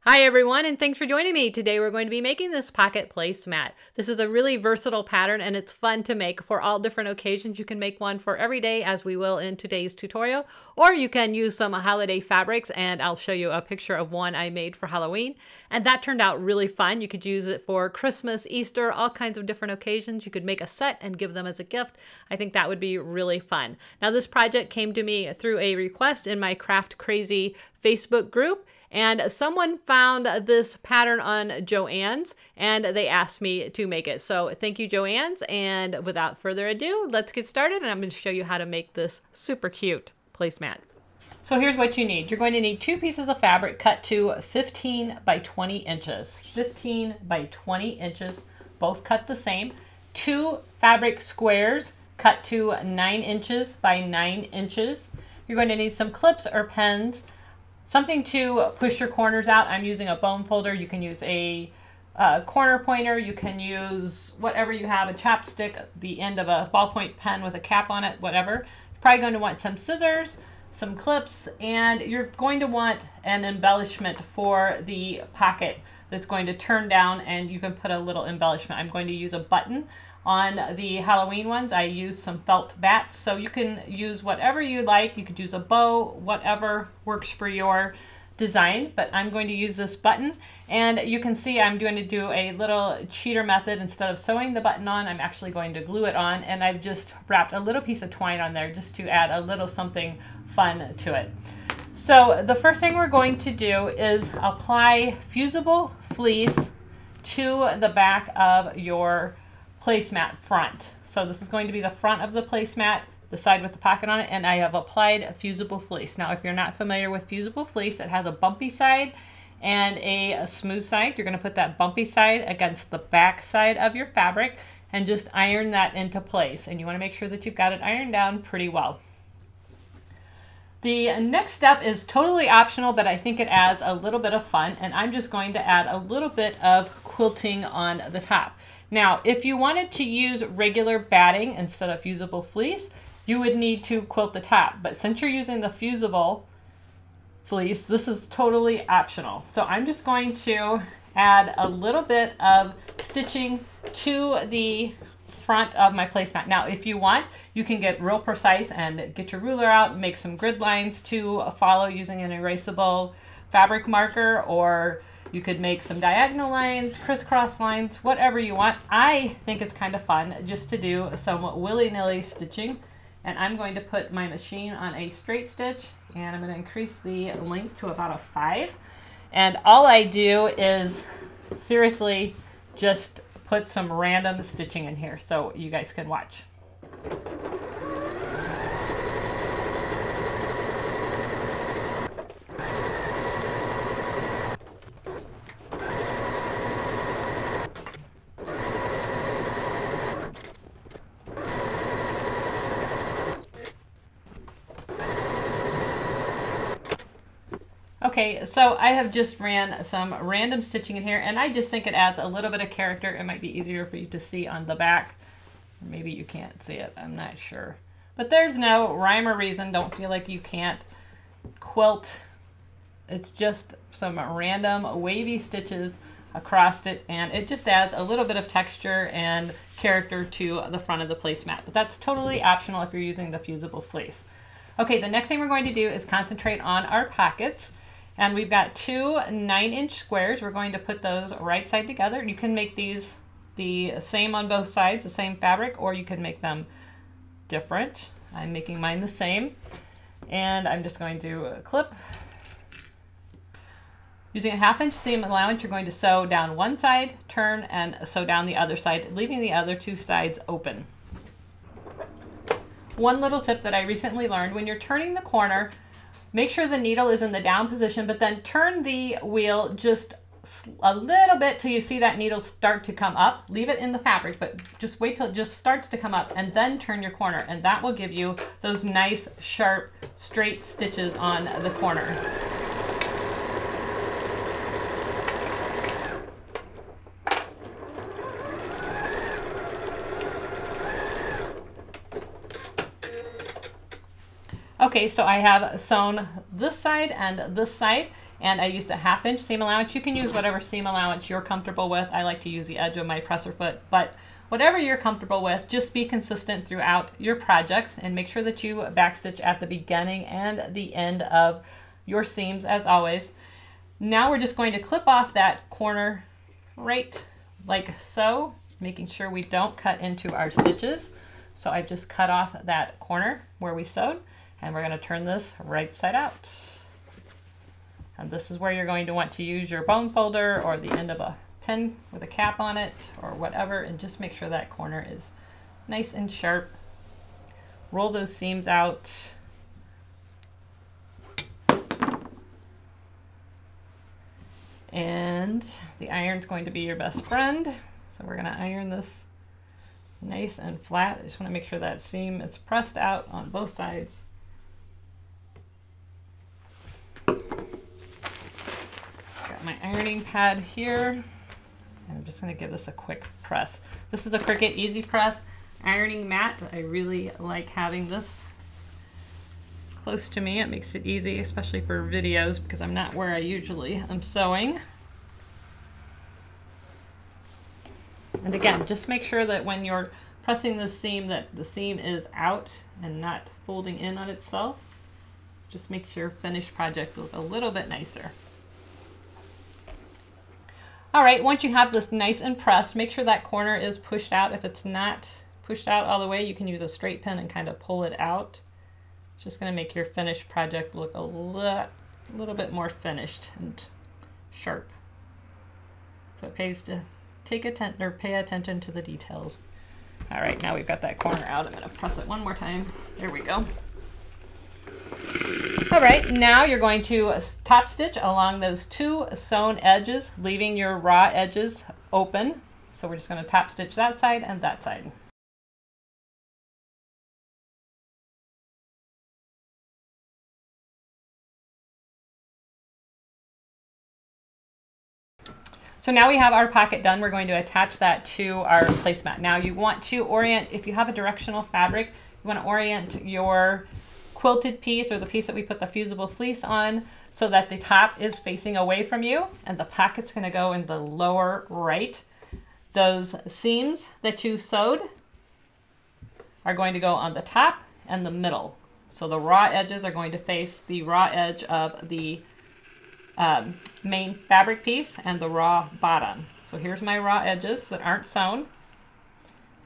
Hi everyone, and thanks for joining me. Today we're going to be making this pocket placemat. This is a really versatile pattern and it's fun to make for all different occasions. You can make one for every day as we will in today's tutorial, or you can use some holiday fabrics, and I'll show you a picture of one I made for Halloween. And that turned out really fun. You could use it for Christmas, Easter, all kinds of different occasions. You could make a set and give them as a gift. I think that would be really fun. Now this project came to me through a request in my Craft Crazy Facebook group. And someone found this pattern on Joann's and they asked me to make it. So thank you, Joann's. And without further ado, let's get started. And I'm going to show you how to make this super cute placemat. So here's what you need. You're going to need 2 pieces of fabric cut to 15 by 20 inches. 15 by 20 inches, both cut the same. 2 fabric squares cut to 9 inches by 9 inches. You're going to need some clips or pens. Something to push your corners out. I'm using a bone folder. You can use a corner pointer. You can use whatever you have, a chapstick, the end of a ballpoint pen with a cap on it, whatever. You're probably going to want some scissors, some clips, and you're going to want an embellishment for the pocket that's going to turn down, and you can put a little embellishment. I'm going to use a button. On the Halloween ones, I use some felt bats, so you can use whatever you like. You could use a bow, whatever works for your design, but I'm going to use this button. And you can see I'm going to do a little cheater method. Instead of sewing the button on, I'm actually going to glue it on, and I've just wrapped a little piece of twine on there just to add a little something fun to it. So the first thing we're going to do is apply fusible fleece to the back of your placemat front. So this is going to be the front of the placemat, the side with the pocket on it, and I have applied fusible fleece. Now if you're not familiar with fusible fleece, it has a bumpy side and a smooth side. You're going to put that bumpy side against the back side of your fabric and just iron that into place. And you want to make sure that you've got it ironed down pretty well. The next step is totally optional, but I think it adds a little bit of fun, and I'm just going to add a little bit of quilting on the top. Now, if you wanted to use regular batting instead of fusible fleece, you would need to quilt the top. But since you're using the fusible fleece, this is totally optional. So I'm just going to add a little bit of stitching to the front of my placemat. Now, if you want, you can get real precise and get your ruler out and make some grid lines to follow using an erasable fabric marker, or you could make some diagonal lines, crisscross lines, whatever you want. I think it's kind of fun just to do some willy-nilly stitching. And I'm going to put my machine on a straight stitch, and I'm going to increase the length to about a 5. And all I do is seriously just put some random stitching in here so you guys can watch. Okay, so I have just ran some random stitching in here, and I just think it adds a little bit of character. It might be easier for you to see on the back. Maybe you can't see it, I'm not sure. But there's no rhyme or reason. Don't feel like you can't quilt. It's just some random wavy stitches across it, and it just adds a little bit of texture and character to the front of the placemat. But that's totally optional if you're using the fusible fleece. Okay, the next thing we're going to do is concentrate on our pockets. And we've got 2 9-inch squares. We're going to put those right side together. You can make these the same on both sides, the same fabric, or you can make them different. I'm making mine the same. And I'm just going to clip. Using a 1/2 inch seam allowance, you're going to sew down one side, turn, and sew down the other side, leaving the other 2 sides open. One little tip that I recently learned: when you're turning the corner, make sure the needle is in the down position, but then turn the wheel just a little bit till you see that needle start to come up. Leave it in the fabric, but just wait till it just starts to come up, and then turn your corner, and that will give you those nice, sharp, straight stitches on the corner. Okay, so I have sewn this side and this side, and I used a 1/2 inch seam allowance. You can use whatever seam allowance you're comfortable with. I like to use the edge of my presser foot, but whatever you're comfortable with, just be consistent throughout your projects and make sure that you backstitch at the beginning and the end of your seams as always. Now we're just going to clip off that corner right like so, making sure we don't cut into our stitches. So I just cut off that corner where we sewed, and we're going to turn this right side out. And this is where you're going to want to use your bone folder or the end of a pen with a cap on it or whatever, and just make sure that corner is nice and sharp. Roll those seams out. And the iron's going to be your best friend. So we're going to iron this nice and flat. I just want to make sure that seam is pressed out on both sides. Got my ironing pad here. And I'm just going to give this a quick press. This is a Cricut Easy Press ironing mat. I really like having this close to me. It makes it easy, especially for videos, because I'm not where I usually am sewing. And again, just make sure that when you're pressing this seam that the seam is out and not folding in on itself. Just makes your finished project look a little bit nicer. All right, once you have this nice and pressed, make sure that corner is pushed out. If it's not pushed out all the way, you can use a straight pin and kind of pull it out. It's just going to make your finished project look a little bit more finished and sharp. So it pays to pay attention to the details. All right, now we've got that corner out. I'm going to press it one more time. There we go. All right, now you're going to top stitch along those 2 sewn edges, leaving your raw edges open. So we're just going to top stitch that side and that side. So now we have our pocket done. We're going to attach that to our placemat. Now you want to orient, if you have a directional fabric, you want to orient your quilted piece or the piece that we put the fusible fleece on so that the top is facing away from you and the pocket's going to go in the lower right. Those seams that you sewed are going to go on the top and the middle. So the raw edges are going to face the raw edge of the main fabric piece and the raw bottom. So here's my raw edges that aren't sewn,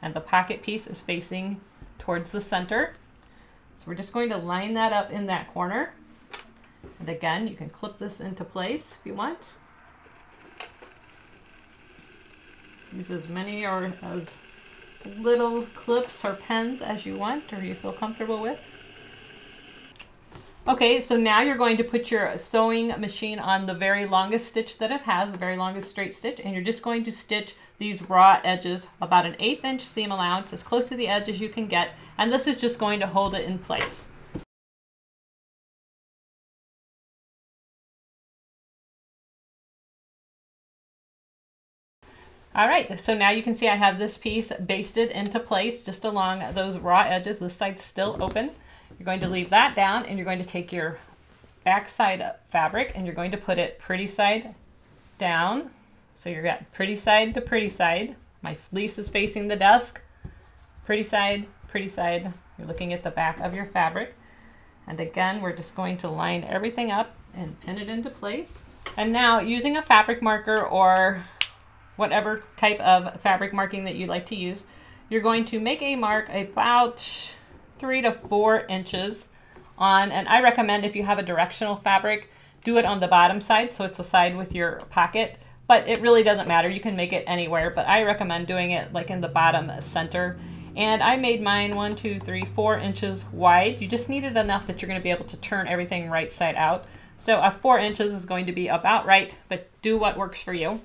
and the pocket piece is facing towards the center. So we're just going to line that up in that corner. And again, you can clip this into place if you want. Use as many or as little clips or pens as you want or you feel comfortable with. Okay, so now you're going to put your sewing machine on the very longest stitch that it has, the very longest straight stitch, and you're just going to stitch these raw edges about an 1/8 inch seam allowance, as close to the edge as you can get, and this is just going to hold it in place. All right, so now you can see I have this piece basted into place just along those raw edges. This side's still open. You're going to leave that down, and you're going to take your back side fabric and you're going to put it pretty side down. So you're got pretty side to pretty side. My fleece is facing the desk. Pretty side, pretty side. You're looking at the back of your fabric. And again, we're just going to line everything up and pin it into place. And now, using a fabric marker or whatever type of fabric marking that you like to use, you're going to make a mark about 3 to 4 inches on, and I recommend if you have a directional fabric, do it on the bottom side so it's the side with your pocket, but it really doesn't matter. You can make it anywhere, but I recommend doing it like in the bottom center. And I made mine 1, 2, 3, 4 inches wide. You just need it enough that you're going to be able to turn everything right side out. So 4 inches is going to be about right, but do what works for you.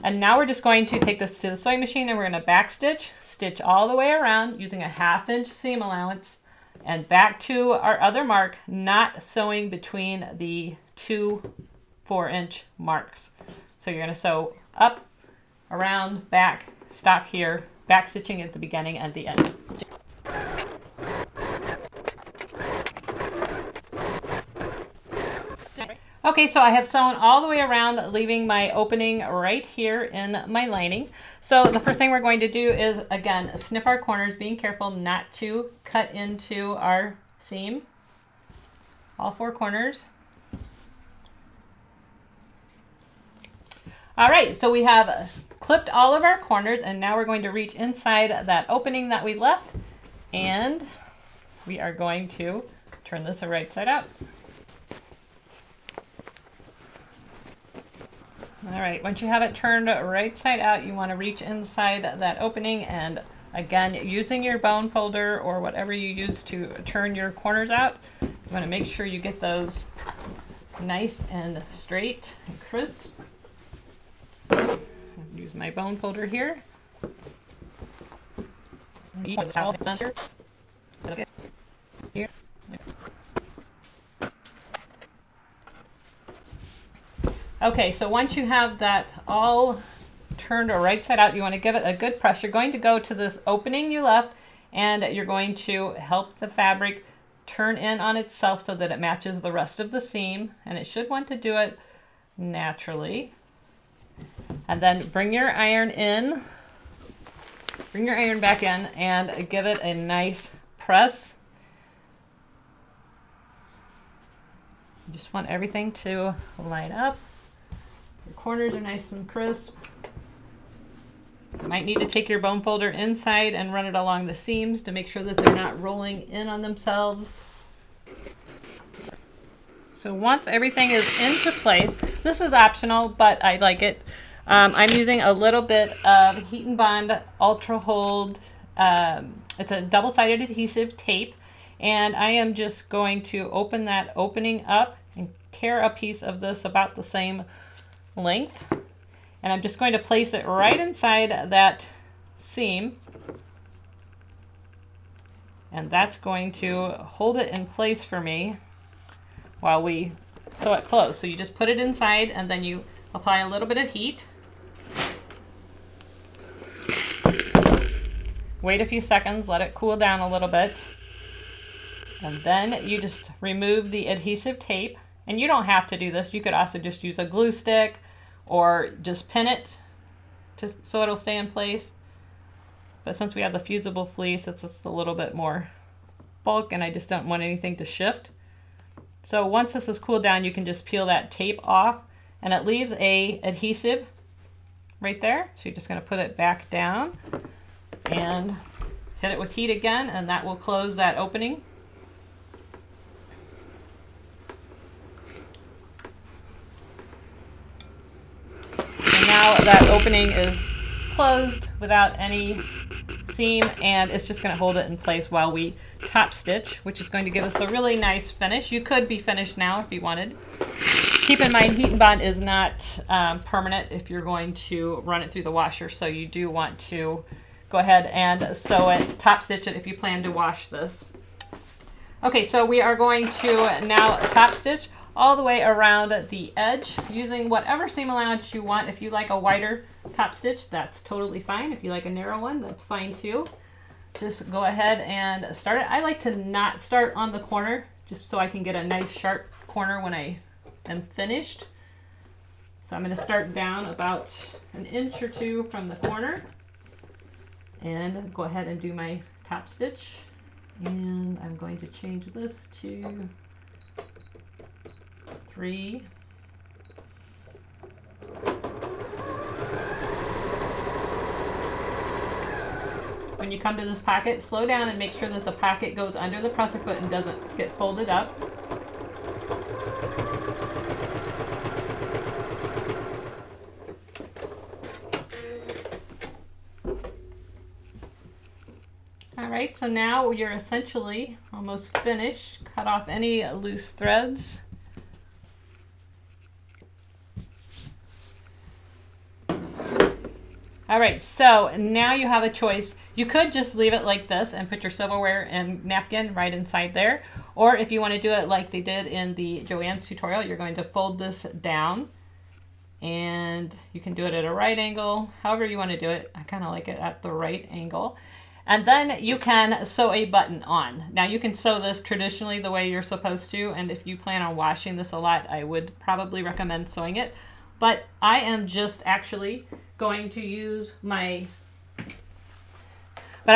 And now we're just going to take this to the sewing machine and we're going to back stitch, stitch all the way around using a 1/2 inch seam allowance and back to our other mark, not sewing between the 2 4-inch marks. So you're going to sew up, around, back, stop here, back stitching at the beginning and the end. Okay, so I have sewn all the way around, leaving my opening right here in my lining. So the first thing we're going to do is, again, snip our corners, being careful not to cut into our seam. All 4 corners. All right, so we have clipped all of our corners, and now we're going to reach inside that opening that we left, and we are going to turn this right side out. All right, once you have it turned right side out, you want to reach inside that opening, and again, using your bone folder or whatever you use to turn your corners out, you want to make sure you get those nice and straight and crisp. Use my bone folder here. Here. Okay, so once you have that all turned right side out, you want to give it a good press. You're going to go to this opening you left, and you're going to help the fabric turn in on itself so that it matches the rest of the seam, and it should want to do it naturally. And then bring your iron in, bring your iron back in, and give it a nice press. You just want everything to line up. Your corners are nice and crisp. You might need to take your bone folder inside and run it along the seams to make sure that they're not rolling in on themselves. So once everything is into place, this is optional, but I like it. I'm using a little bit of Heat and Bond Ultra Hold. It's a double-sided adhesive tape, and I am just going to open that opening up and tear a piece of this about the same length, and I'm just going to place it right inside that seam, and that's going to hold it in place for me while we sew it closed. So you just put it inside, and then you apply a little bit of heat. Wait a few seconds, let it cool down a little bit, and then you just remove the adhesive tape. And you don't have to do this. You could also just use a glue stick or just pin it so it'll stay in place. But since we have the fusible fleece, it's just a little bit more bulk, and I just don't want anything to shift. So once this is cooled down, you can just peel that tape off, and it leaves a adhesive right there. So you're just going to put it back down and hit it with heat again, and that will close that opening. Now that opening is closed without any seam, and it's just going to hold it in place while we top stitch, which is going to give us a really nice finish. You could be finished now if you wanted. Keep in mind, Heat and Bond is not permanent if you're going to run it through the washer, so you do want to go ahead and sew it, top stitch it if you plan to wash this. Okay, so we are going to now top stitch all the way around the edge using whatever seam allowance you want. If you like a wider top stitch, that's totally fine. If you like a narrow one, that's fine too. Just go ahead and start it. I like to not start on the corner just so I can get a nice sharp corner when I am finished. So I'm going to start down about an inch or two from the corner and go ahead and do my top stitch. And I'm going to change this to 3. When you come to this pocket, slow down and make sure that the pocket goes under the presser foot and doesn't get folded up. Alright, so now you're essentially almost finished. Cut off any loose threads. All right, so now you have a choice. You could just leave it like this and put your silverware and napkin right inside there. Or if you want to do it like they did in the Joanne's tutorial, you're going to fold this down. And you can do it at a right angle, however you want to do it. I kind of like it at the right angle. And then you can sew a button on. Now you can sew this traditionally the way you're supposed to, and if you plan on washing this a lot, I would probably recommend sewing it. But I am just actually going to use my glue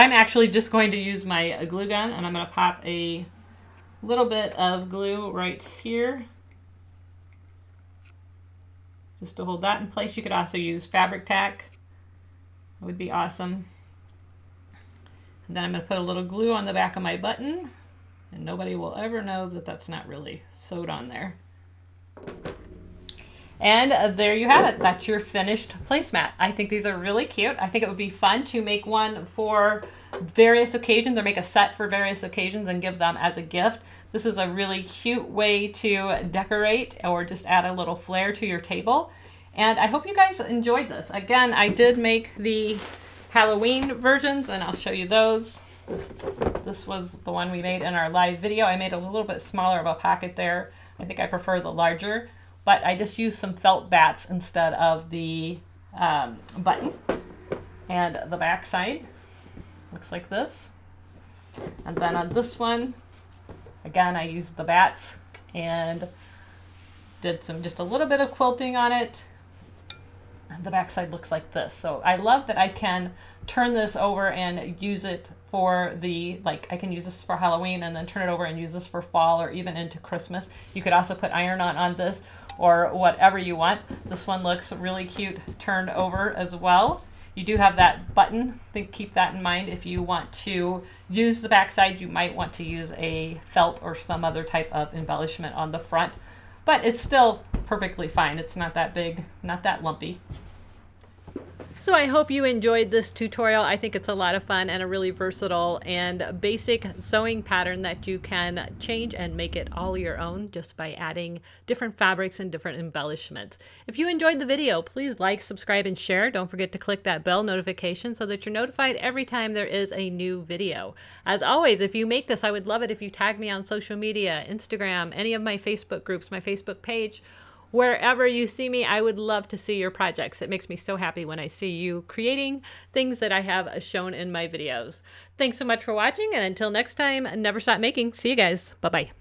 gun, and I'm going to pop a little bit of glue right here just to hold that in place. You could also use fabric tack. It would be awesome. And then I'm going to put a little glue on the back of my button, and nobody will ever know that that's not really sewed on there. And there you have it. That's your finished placemat. I think these are really cute. I think it would be fun to make one for various occasions, or make a set for various occasions and give them as a gift. This is a really cute way to decorate or just add a little flair to your table. And I hope you guys enjoyed this. Again, I did make the Halloween versions, and I'll show you those. This was the one we made in our live video. I made a little bit smaller of a pocket there. I think I prefer the larger, but I just used some felt bats instead of the button. And the back side looks like this. And then on this one, again, I used the bats and did just a little bit of quilting on it. And the back side looks like this. So I love that I can turn this over and use it for I can use this for Halloween and then turn it over and use this for fall or even into Christmas. You could also put iron on this or whatever you want. This one looks really cute turned over as well. You do have that button. Keep that in mind. If you want to use the back side, you might want to use a felt or some other type of embellishment on the front, but it's still perfectly fine. It's not that big, not that lumpy. So I hope you enjoyed this tutorial. I think it's a lot of fun and a really versatile and basic sewing pattern that you can change and make it all your own just by adding different fabrics and different embellishments. If you enjoyed the video, please like, subscribe, and share. Don't forget to click that bell notification so that you're notified every time there is a new video. As always, if you make this, I would love it if you tag me on social media, Instagram, any of my Facebook groups, my Facebook page. Wherever you see me, I would love to see your projects. It makes me so happy when I see you creating things that I have shown in my videos. Thanks so much for watching, and until next time, never stop making. See you guys. Bye-bye.